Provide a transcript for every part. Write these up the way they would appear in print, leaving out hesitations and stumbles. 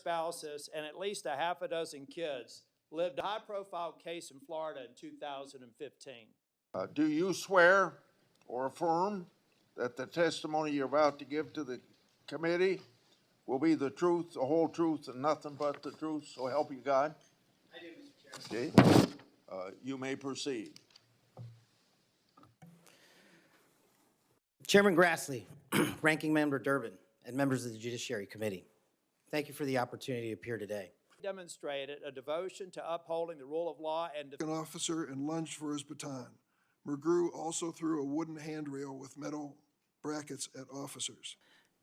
spouses, and at least a half a dozen kids lived a high-profile case in Florida in 2015. Do you swear or affirm that the testimony you're about to give to the committee will be the truth, the whole truth, and nothing but the truth, so help you God? I do, Mr. Chairman. Okay. You may proceed. Chairman Grassley, Ranking Member Durbin, and members of the Judiciary Committee, thank you for the opportunity to appear today. Demonstrated a devotion to upholding the rule of law and An officer and lunged for his baton. McGrew also threw a wooden handrail with metal brackets at officers.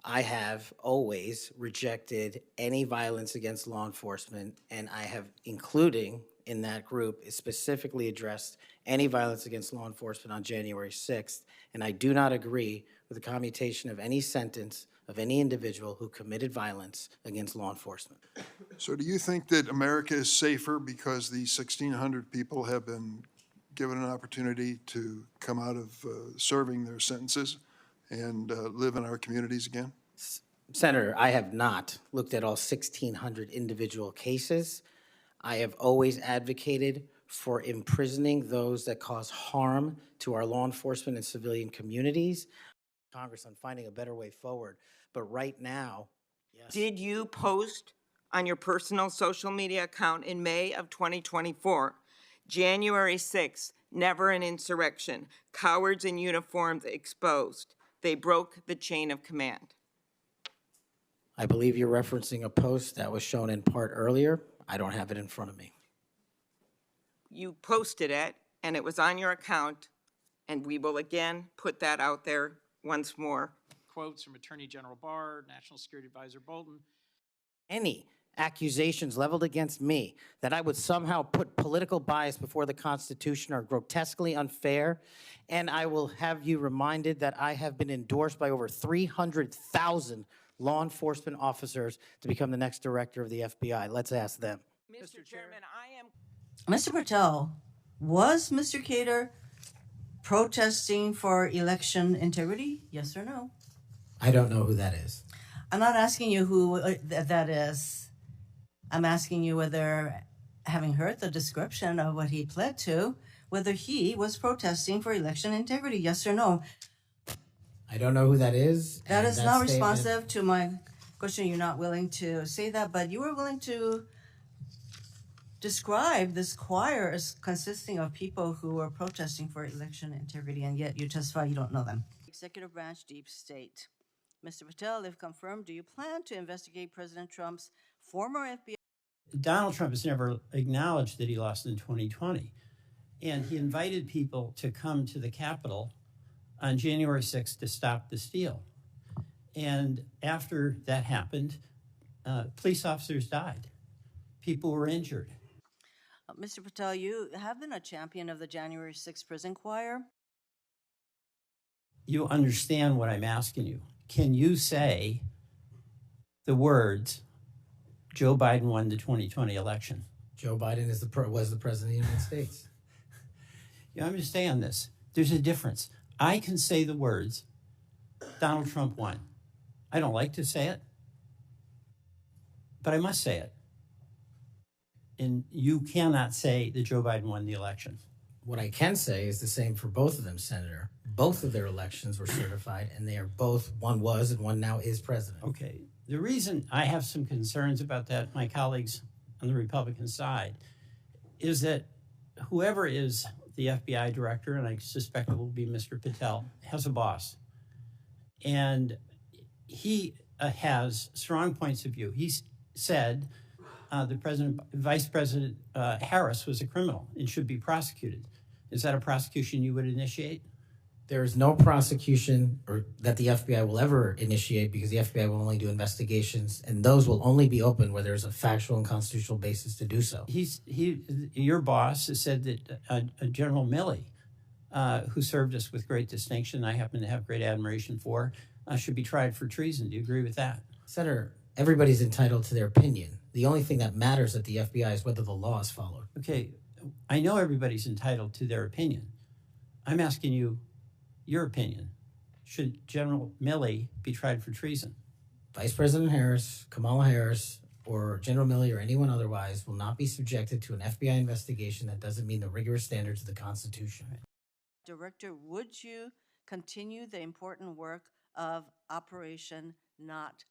I have always rejected any violence against law enforcement, and I have, including in that group, specifically addressed any violence against law enforcement on January 6th, and I do not agree with the commutation of any sentence of any individual who committed violence against law enforcement. So do you think that America is safer because these 1,600 people have been given an opportunity to come out of serving their sentences and live in our communities again? Senator, I have not looked at all 1,600 individual cases. I have always advocated for imprisoning those that cause harm to our law enforcement and civilian communities. Congress on finding a better way forward. But right now, yes. Did you post on your personal social media account in May of 2024, January 6th, never an insurrection, cowards in uniforms exposed. They broke the chain of command. I believe you're referencing a post that was shown in part earlier. I don't have it in front of me. You posted it, and it was on your account, and we will again put that out there once more. Quotes from Attorney General Barr, National Security Advisor Bolton. Any accusations leveled against me that I would somehow put political bias before the Constitution are grotesquely unfair, and I will have you reminded that I have been endorsed by over 300,000 law enforcement officers to become the next director of the FBI. Let's ask them. Mr. Chairman, I am... Mr. Patel, was Mr. Cater protesting for election integrity? Yes or no? I don't know who that is. I'm not asking you who that is. I'm asking you whether, having heard the description of what he pled to, whether he was protesting for election integrity, yes or no? I don't know who that is. That is not responsive to my question. You're not willing to say that, but you were willing to describe this choir as consisting of people who were protesting for election integrity, and yet you testify you don't know them. Executive branch, deep state. Mr. Patel, if confirmed, do you plan to investigate President Trump's former FBI? Donald Trump has never acknowledged that he lost in 2020. And he invited people to come to the Capitol on January 6th to stop the steal. And after that happened, police officers died. People were injured. Mr. Patel, you have been a champion of the January 6th prison choir. You understand what I'm asking you. Can you say the words, Joe Biden won the 2020 election? Joe Biden was the president of the United States. You understand this. There's a difference. I can say the words, Donald Trump won. I don't like to say it, but I must say it. And you cannot say that Joe Biden won the election. What I can say is the same for both of them, Senator. Both of their elections were certified, and they are both, one was and one now is president. Okay. The reason I have some concerns about that, my colleagues on the Republican side, is that whoever is the FBI director, and I suspect it will be Mr. Patel, has a boss. And he has strong points of view. He said the Vice President Harris was a criminal and should be prosecuted. Is that a prosecution you would initiate? There is no prosecution or that the FBI will ever initiate, because the FBI will only do investigations, and those will only be open where there's a factual and constitutional basis to do so. Your boss has said that General Milley, who served us with great distinction, I happen to have great admiration for, should be tried for treason. Do you agree with that? Senator, everybody's entitled to their opinion. The only thing that matters at the FBI is whether the law is followed. Okay, I know everybody's entitled to their opinion. I'm asking you your opinion. Should General Milley be tried for treason? Vice President Harris, Kamala Harris, or General Milley or anyone otherwise will not be subjected to an FBI investigation that doesn't meet the rigorous standards of the Constitution. Director, would you continue the important work of Operation Not